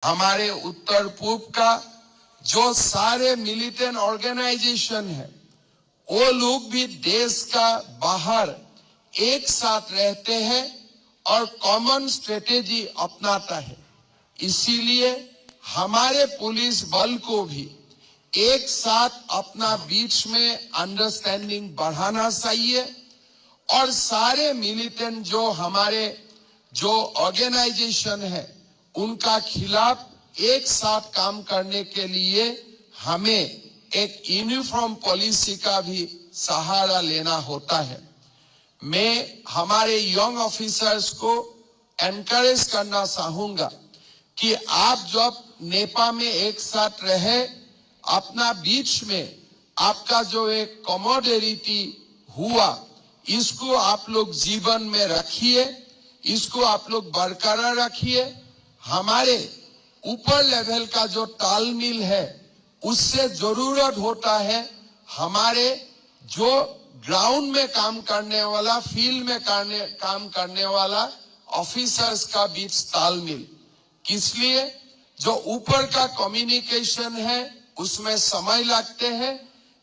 हमारे उत्तर पूर्व का जो सारे मिलिटेंट ऑर्गेनाइजेशन है, वो लोग भी देश का बाहर एक साथ रहते हैं और कॉमन स्ट्रेटेजी अपनाता है। इसीलिए हमारे पुलिस बल को भी एक साथ अपना बीच में अंडरस्टैंडिंग बढ़ाना चाहिए और सारे मिलिटेंट जो ऑर्गेनाइजेशन है उनका खिलाफ एक साथ काम करने के लिए हमें एक यूनिफॉर्म पॉलिसी का भी सहारा लेना होता है। मैं हमारे यंग ऑफिसर्स को एनकरेज करना चाहूंगा कि आप जब नेपाल में एक साथ रहे, अपना बीच में आपका जो एक कॉमोडरिटी हुआ, इसको आप लोग जीवन में रखिए, इसको आप लोग बरकरार रखिए। हमारे ऊपर लेवल का जो तालमेल है उससे जरूरत होता है हमारे जो ग्राउंड में काम करने वाला, फील्ड में काम करने वाला ऑफिसर्स का बीच तालमेल। इसलिए जो ऊपर का कम्युनिकेशन है उसमें समय लगते हैं,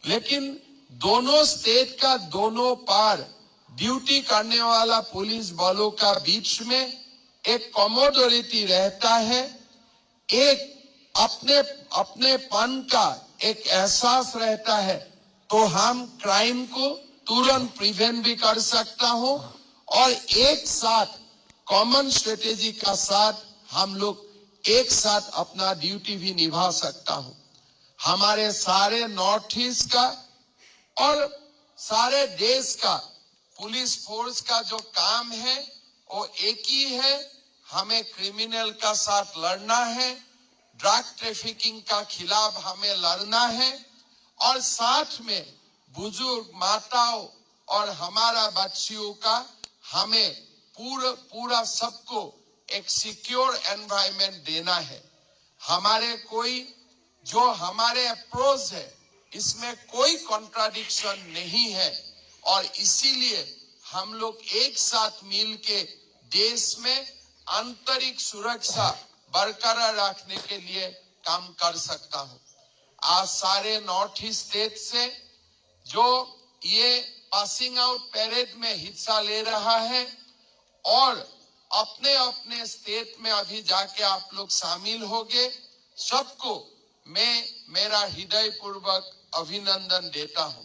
लेकिन दोनों स्टेट का दोनों पार ड्यूटी करने वाला पुलिस बलों का बीच में एक कॉमोडरिटी रहता है, एक अपनेपन का एक एहसास रहता है, तो हम क्राइम को तुरंत प्रिवेंट भी कर सकता हूं और एक साथ कॉमन स्ट्रेटेजी का साथ हम लोग एक साथ अपना ड्यूटी भी निभा सकता हूं। हमारे सारे नॉर्थ ईस्ट का और सारे देश का पुलिस फोर्स का जो काम है वो एक ही है, हमें क्रिमिनल का साथ लड़ना है, ड्रग ट्रैफिकिंग का खिलाफ हमें लड़ना है और साथ में बुजुर्ग माताओं और हमारा बच्चियों का हमें पूरा सबको एक सिक्योर एनवायरनमेंट देना है। हमारे अप्रोच है इसमें कोई कॉन्ट्राडिक्शन नहीं है और इसीलिए हम लोग एक साथ मिलके देश में आंतरिक सुरक्षा बरकरार रखने के लिए काम कर सकता हूं। आज सारे नॉर्थ ईस्ट स्टेट से जो ये पासिंग आउट पैरेड में हिस्सा ले रहा है और अपने अपने स्टेट में अभी जाके आप लोग शामिल होंगे, सबको मैं मेरा हृदयपूर्वक अभिनंदन देता हूं।